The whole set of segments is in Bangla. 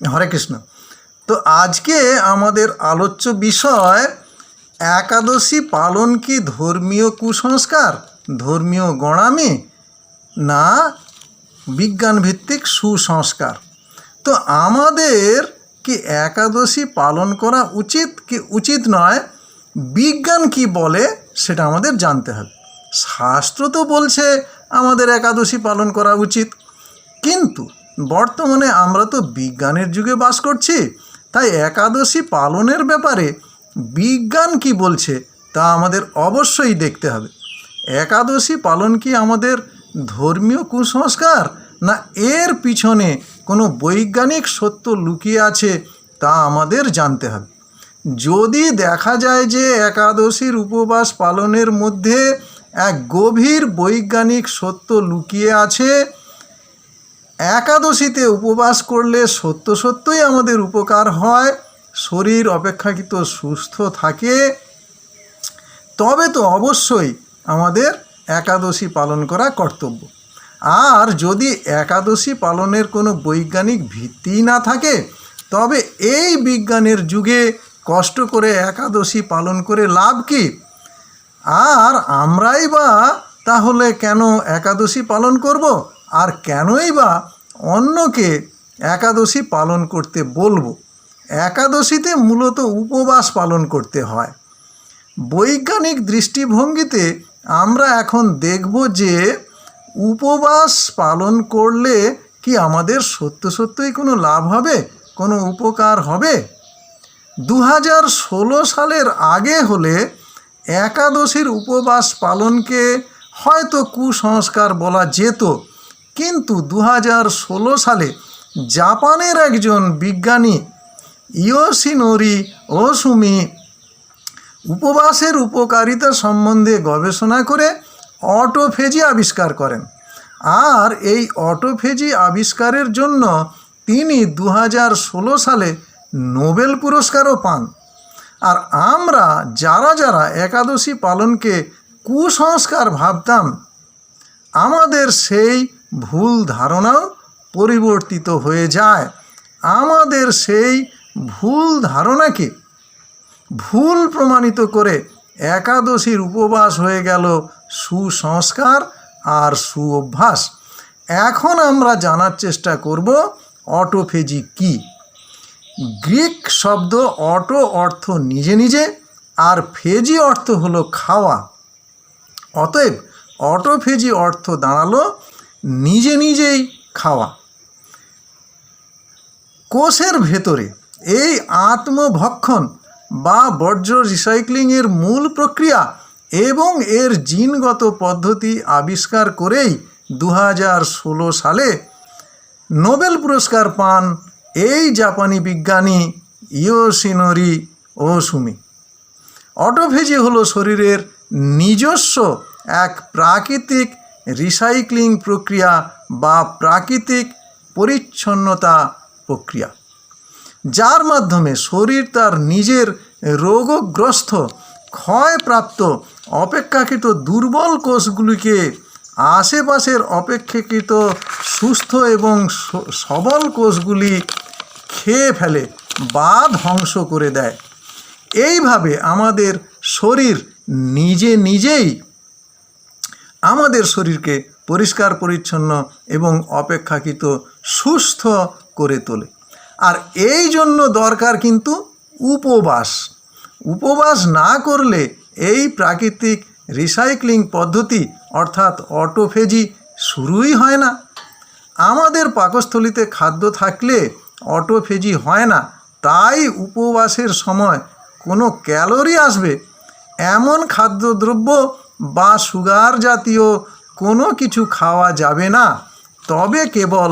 হরে কৃষ্ণ। তো আজকে আমাদের আলোচ্য বিষয় একাদশী পালন কি ধর্মীয় কুসংস্কার, ধর্মীয় গোঁড়ামি, না বিজ্ঞানভিত্তিক সুসংস্কার। তো আমাদের কি একাদশী পালন করা উচিত কি উচিত নয়, বিজ্ঞান কি বলে সেটা আমাদের জানতে হবে। শাস্ত্র তো বলছে আমাদের একাদশী পালন করা উচিত, কিন্তু বর্তমানে আমরা তো বিজ্ঞানের যুগে বাস করছি, তাই একাদশী পালনের ব্যাপারে বিজ্ঞান কি বলছে তা আমাদের অবশ্যই দেখতে হবে। একাদশী পালন কি আমাদের ধর্মীয় কুসংস্কার, না এর পিছনে কোনো বৈজ্ঞানিক সত্য লুকিয়ে আছে তা আমাদের জানতে হবে। যদি দেখা যায় যে একাদশীর উপবাস পালনের মধ্যে এক গভীর বৈজ্ঞানিক সত্য লুকিয়ে আছে, একাদশীতে উপবাস করলে সত্যই আমাদের উপকার হয়, শরীর অপেক্ষাকৃত সুস্থ থাকে, তবে তো অবশ্যই আমাদের একাদশী পালন করা কর্তব্য। আর যদি একাদশী পালনের কোনো বৈজ্ঞানিক ভিত্তি না থাকে, তবে এই বিজ্ঞানের যুগে কষ্ট করে একাদশী পালন করে লাভ কি? আর আমরাই বা তাহলে কেন একাদশী পালন করব, আর কেনই বা অন্যকে একাদশী পালন করতে বলবো? একাদশীতে মূলত উপবাস পালন করতে হয়। বৈজ্ঞানিক দৃষ্টিভঙ্গিতে আমরা এখন দেখব যে উপবাস পালন করলে কি আমাদের সত্যই কোনো লাভ হবে, কোনো উপকার হবে? 2016 সালের আগে হলে একাদশীর উপবাস পালনকে হয়তো কুসংস্কার বলা যেত, কিন্তু 2016 সালে জাপানের একজন বিজ্ঞানী ইয়োশিনোরি ওসুমি উপবাসের উপকারিতা সম্বন্ধে গবেষণা করে অটোফেজি আবিষ্কার করেন। আর এই অটোফেজি আবিষ্কারের জন্য তিনি 2016 সালে নোবেল পুরস্কারও পান। আর আমরা যারা একাদশী পালনকে কুসংস্কার ভাবতাম, আমাদের সেই ভুল ধারণাও পরিবর্তিত হয়ে যায়। আমাদের সেই ভুল ধারণাকে ভুল প্রমাণিত করে একাদশীর উপবাস হয়ে গেল সুসংস্কার আর সুঅভ্যাস। এখন আমরা জানার চেষ্টা করব অটোফেজি কি। গ্রিক শব্দ অটো অর্থ নিজে, আর ফেজি অর্থ হলো খাওয়া। অতএব অটোফেজি অর্থ দাঁড়ালো নিজেই খাওয়া। কোষের ভেতরে এই আত্মভক্ষণ বা বর্জ্য রিসাইক্লিংয়ের মূল প্রক্রিয়া এবং এর জিনগত পদ্ধতি আবিষ্কার করেই 2016 সালে নোবেল পুরস্কার পান এই জাপানি বিজ্ঞানী ইয়োশিনোরি ওসুমি। অটোফেজি হলো শরীরের নিজস্ব এক প্রাকৃতিক রিসাইক্লিং প্রক্রিয়া বা প্রাকৃতিক পরিচ্ছন্নতা প্রক্রিয়া, যার মাধ্যমে শরীর তার নিজের রোগগ্রস্ত, ক্ষয়প্রাপ্ত, অপেক্ষাকৃত দুর্বল কোষগুলিকে আশেপাশের অপেক্ষাকৃত সুস্থ এবং সবল কোষগুলি খেয়ে ফেলে বা ধ্বংস করে দেয়। এইভাবে আমাদের শরীর নিজেই আমাদের শরীরকে পরিষ্কার পরিচ্ছন্ন এবং অপেক্ষাকৃত সুস্থ করে তোলে। আর এই জন্য দরকার কিন্তু উপবাস না করলে এই প্রাকৃতিক রিসাইক্লিং পদ্ধতি অর্থাৎ অটোফেজি শুরুই হয় না। আমাদের পাকস্থলীতে খাদ্য থাকলে অটোফেজি হয় না, তাই উপবাসের সময় কোনো ক্যালোরি আসবে এমন খাদ্যদ্রব্য বা সুগার জাতীয় কোনো কিছু খাওয়া যাবে না, তবে কেবল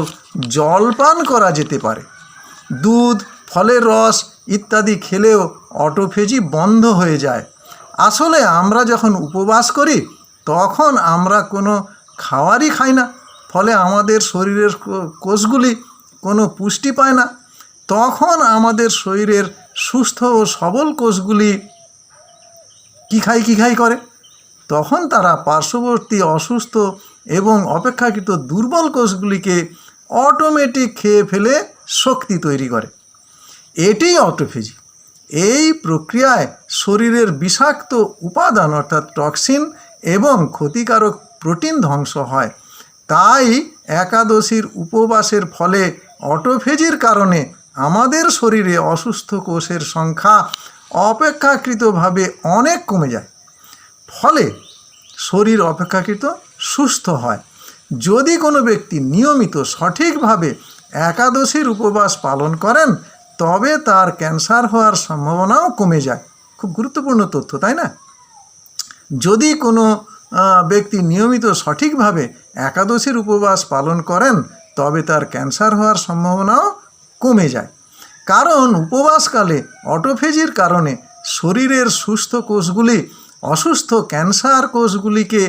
জলপান করা যেতে পারে। দুধ, ফলের রস ইত্যাদি খেলেও অটোফেজি বন্ধ হয়ে যায়। আসলে আমরা যখন উপবাস করি তখন আমরা কোনো খাওয়ারই খাই না, ফলে আমাদের শরীরের কোষগুলি কোনো পুষ্টি পায় না। তখন আমাদের শরীরের সুস্থ ও সবল কোষগুলি কী খাই করে, তখন তারা পার্শ্ববর্তী অসুস্থ এবং অপেক্ষাকৃত দুর্বল কোষগুলিকে অটোমেটিক খেয়ে ফেলে শক্তি তৈরি করে। এটিই অটোফেজি। এই প্রক্রিয়ায় শরীরের বিষাক্ত উপাদান অর্থাৎ টক্সিন এবং ক্ষতিকারক প্রোটিন ধ্বংস হয়। তাই একাদশীর উপবাসের ফলে অটোফেজির কারণে আমাদের শরীরে অসুস্থ কোষের সংখ্যা অপেক্ষাকৃতভাবে অনেক কমে যায়, ফলে শরীর অপেক্ষাকৃত সুস্থ হয়। যদি কোনো ব্যক্তি নিয়মিত সঠিকভাবে একাদশীর উপবাস পালন করেন তবে তার ক্যান্সার হওয়ার সম্ভাবনাও কমে যায়। খুব গুরুত্বপূর্ণ তথ্য, তাই না? যদি কোনো ব্যক্তি নিয়মিত সঠিকভাবে একাদশীর উপবাস পালন করেন তবে তার ক্যান্সার হওয়ার সম্ভাবনাও কমে যায়। কারণ উপবাসকালে অটোফেজির কারণে শরীরের সুস্থ কোষগুলি অসুস্থ ক্যান্সার কোষগুলিকে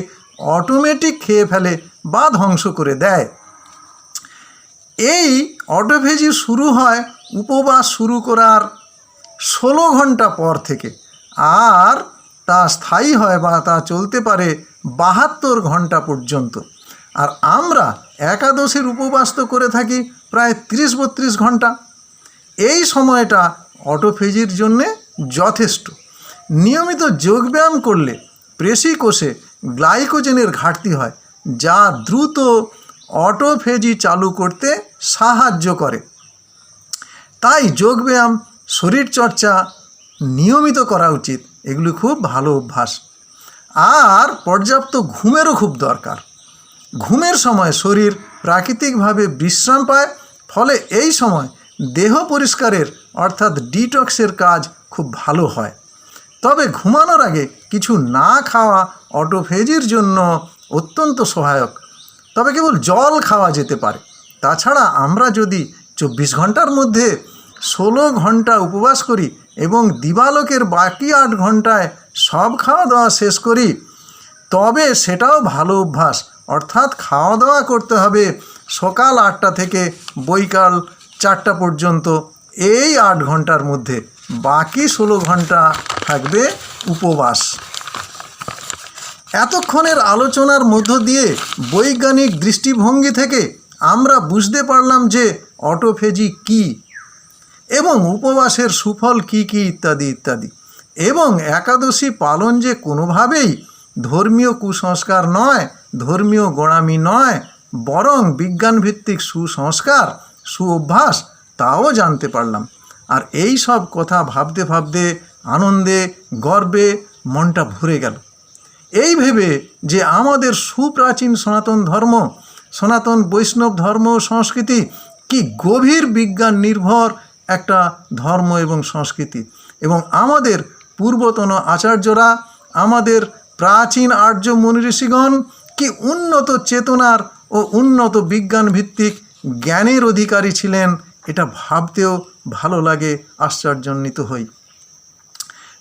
অটোমেটিক খেয়ে ফেলে বা ধ্বংস করে দেয়। এই অটোফেজি শুরু হয় উপবাস শুরু করার 16 ঘন্টা পর থেকে, আর তা স্থায়ী হয় বা তা চলতে পারে 72 ঘন্টা পর্যন্ত। আর আমরা একাদশীর উপবাস তো করে থাকি প্রায় 30-32 ঘন্টা। এই সময়টা অটোফেজির জন্যে যথেষ্ট। নিয়মিত যোগব্যায়াম করলে পেশি কোষে গ্লাইকোজেনের ঘাটতি হয়, যা দ্রুত অটোফেজি চালু করতে সাহায্য করে। তাই যোগব্যায়াম, শরীরচর্চা নিয়মিত করা উচিত। এগুলি খুব ভালো অভ্যাস। আর পর্যাপ্ত ঘুমেরও খুব দরকার। ঘুমের সময় শরীর প্রাকৃতিকভাবে বিশ্রাম পায়, ফলে এই সময় দেহ পরিষ্কারের অর্থাৎ ডিটক্সের কাজ খুব ভালো হয়। তবে ঘুমানোর আগে কিছু না খাওয়া অটোফেজির জন্য অত্যন্ত সহায়ক। তবে কেবল জল খাওয়া যেতে পারে। তাছাড়া আমরা যদি 24 ঘন্টার মধ্যে 16 ঘন্টা উপবাস করি এবং দিবালোকের বাকি 8 ঘন্টায় সব খাওয়া দাওয়া শেষ করি তবে সেটাও ভালো অভ্যাস। অর্থাৎ খাওয়া দাওয়া করতে হবে সকাল 8টা থেকে বৈকাল 4টা পর্যন্ত, এই 8 ঘন্টার মধ্যে। বাকি 16 ঘন্টা থাকবে উপবাস। এতক্ষণের আলোচনার মধ্য দিয়ে বৈজ্ঞানিক দৃষ্টিভঙ্গি থেকে আমরা বুঝতে পারলাম যে অটোফেজি কী এবং উপবাসের সুফল কী কী ইত্যাদি ইত্যাদি। এবং একাদশী পালন যে কোনোভাবেই ধর্মীয় কুসংস্কার নয়, ধর্মীয় গোঁড়ামি নয়, বরং বিজ্ঞানভিত্তিক সুসংস্কার, সুঅভ্যাস, তাও জানতে পারলাম। আর এই সব কথা ভাবতে ভাবতে আনন্দে গর্বে মনটা ভরে গেল। এই ভেবে যে আমাদের সুপ্রাচীন সনাতন ধর্ম, সনাতন বৈষ্ণব ধর্ম সংস্কৃতি কি গভীর বিজ্ঞান নির্ভর একটা ধর্ম এবং সংস্কৃতি, এবং আমাদের পূর্বতন আচার্যরা, আমাদের প্রাচীন আর্য মুনি ঋষিগণ কি উন্নত চেতনার ও উন্নত বিজ্ঞান ভিত্তিক জ্ঞানের অধিকারী ছিলেন, এটা ভাবতেও ভালো লাগে, আশ্চর্যান্বিত হই।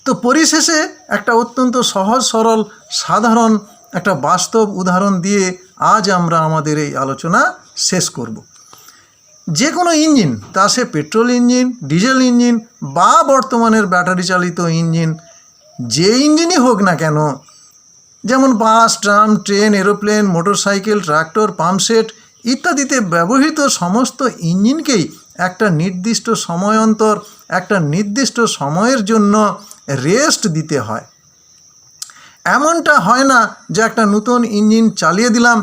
তো পরিশেষে একটা অত্যন্ত সহজ সরল সাধারণ একটা বাস্তব উদাহরণ দিয়ে আজ আমরা আমাদের এই আলোচনা শেষ করব। যে কোনো ইঞ্জিন, তা সে পেট্রোল ইঞ্জিন, ডিজেল ইঞ্জিন বা বর্তমানের ব্যাটারি চালিত ইঞ্জিন, যে ইঞ্জিনই হোক না কেন, যেমন bus, tram, train, aeroplane, motorcycle, tractor, pump set ইত্যাদিতে ব্যবহৃত সমস্ত ইঞ্জিনকেই একটা নির্দিষ্ট সময় অন্তর, একটা নির্দিষ্ট সময়ের জন্য রেস্ট দিতে হয়। এমনটা হয় না যে একটা নতুন ইঞ্জিন চালিয়ে দিলাম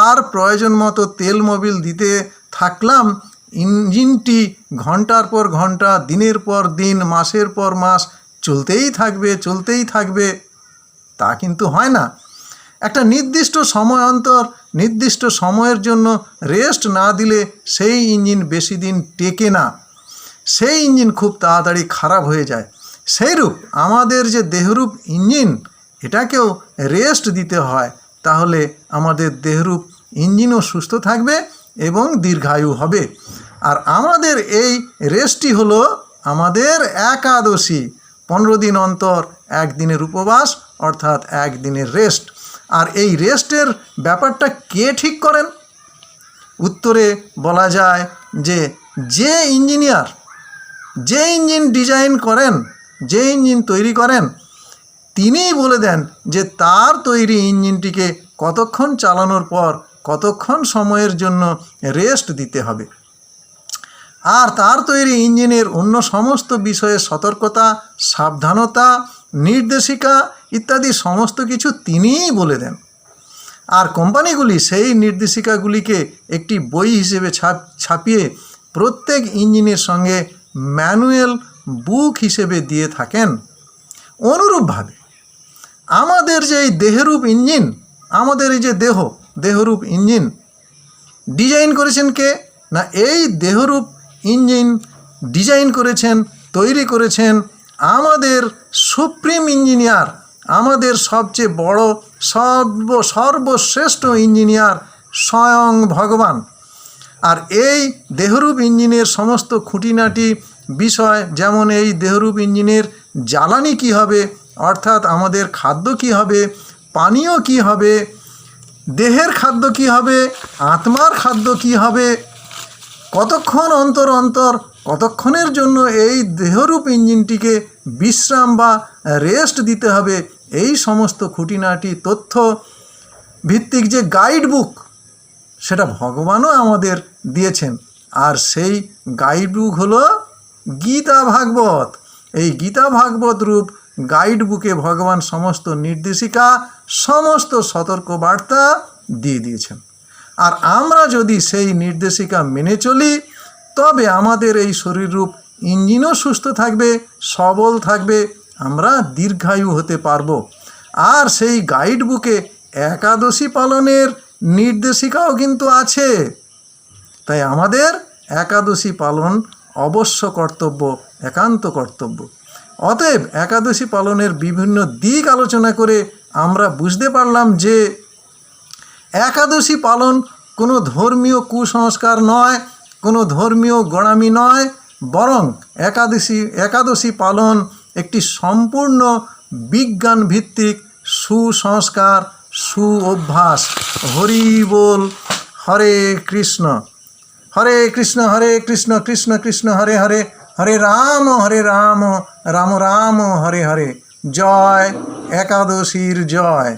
আর প্রয়োজন মতো তেল মোবিল দিতে থাকলাম, ইঞ্জিনটি ঘন্টার পর ঘন্টা, দিনের পর দিন, মাসের পর মাস চলতেই থাকবে, তা কিন্তু হয় না। একটা নির্দিষ্ট সময় অন্তর, নির্দিষ্ট সময়ের জন্য রেস্ট না দিলে সেই ইঞ্জিন বেশি দিন টেকে না, সেই ইঞ্জিন খুব তাড়াতাড়ি খারাপ হয়ে যায়। সেইরূপ আমাদের যে দেহরূপ ইঞ্জিন, এটাকেও রেস্ট দিতে হয়, তাহলে আমাদের দেহরূপ ইঞ্জিনও সুস্থ থাকবে এবং দীর্ঘায়ু হবে। আর আমাদের এই রেস্টই হলো আমাদের একাদশী। 15 দিন অন্তর একদিনের উপবাস, অর্থাৎ একদিনের রেস্ট। আর এই রেস্টের ব্যাপারটা কে ঠিক করেন? উত্তরে বলা যায় যে ইঞ্জিনিয়ার, যে ইঞ্জিন ডিজাইন করেন, যে ইঞ্জিন তৈরি করেন, তিনিই বলে দেন যে তার তৈরি ইঞ্জিনটিকে কতক্ষণ চালানোর পর কতক্ষণ সময়ের জন্য রেস্ট দিতে হবে। আর তার তৈরি ইঞ্জিনের অন্য সমস্ত বিষয়ে সতর্কতা, সাবধানতা, নির্দেশিকা ইত্যাদি সমস্ত কিছু তিনিই বলে দেন। আর কোম্পানিগুলি সেই নির্দেশিকাগুলিকে একটি বই হিসেবে ছাপিয়ে প্রত্যেক ইঞ্জিনের সঙ্গে ম্যানুয়াল বুক হিসেবে দিয়ে থাকেন। অনুরূপভাবে আমাদের যে এই দেহরূপ ইঞ্জিন, আমাদের এই যে দেহরূপ ইঞ্জিন ডিজাইন করেছেন কে? না, এই দেহরূপ ইঞ্জিন ডিজাইন করেছেন, তৈরি করেছেন আমাদের সুপ্রিম ইঞ্জিনিয়ার, আমাদের সবচেয়ে বড় সর্বশ্রেষ্ঠ ইঞ্জিনিয়ার স্বয়ং ভগবান। আর এই দেহরূপ ইঞ্জিনের সমস্ত খুঁটিনাটি বিষয়, যেমন এই দেহরূপ ইঞ্জিনের জ্বালানি কী হবে, অর্থাৎ আমাদের খাদ্য কী হবে, পানীয় কী হবে, দেহের খাদ্য কী হবে, আত্মার খাদ্য কী হবে, কতক্ষণ অন্তর অন্তর কতক্ষণের জন্য এই দেহরূপ ইঞ্জিনটিকে বিশ্রাম বা রেস্ট দিতে হবে, এই সমস্ত খুঁটিনাটি তথ্য ভিত্তিক যে গাইড বুক, সেটা ভগবানও আমাদের দিয়েছেন। আর সেই গাইড বুক হলো গীতা ভাগবত। এই গীতা ভাগবত রূপ গাইড বুকে ভগবান সমস্ত নির্দেশিকা, সমস্ত সতর্কবার্তা দিয়ে দিয়েছেন। আর আমরা যদি সেই নির্দেশিকা মেনে চলি, তবে আমাদের এই শরীররূপ ইঞ্জিনও সুস্থ থাকবে, সবল থাকবে, আমরা দীর্ঘায়ু হতে পারবো। আর সেই গাইড বুকে একাদশী পালনের নির্দেশিকাও কিন্তু আছে। তাই আমাদের একাদশী পালন অবশ্য কর্তব্য, একান্ত কর্তব্য। অতএব একাদশী পালনের বিভিন্ন দিক আলোচনা করে আমরা বুঝতে পারলাম যে একাদশী পালন কোনো ধর্মীয় কুসংস্কার নয়, কোনো ধর্মীয় গোঁড়ামি নয়, বরং একাদশী পালন একটি সম্পূর্ণ বিজ্ঞানভিত্তিক সুসংস্কার, অভ্যাস। হরি বল। হরে কৃষ্ণ হরে কৃষ্ণ কৃষ্ণ কৃষ্ণ হরে হরে, হরে রাম রাম রাম হরে হরে। জয় একাদশীর জয়।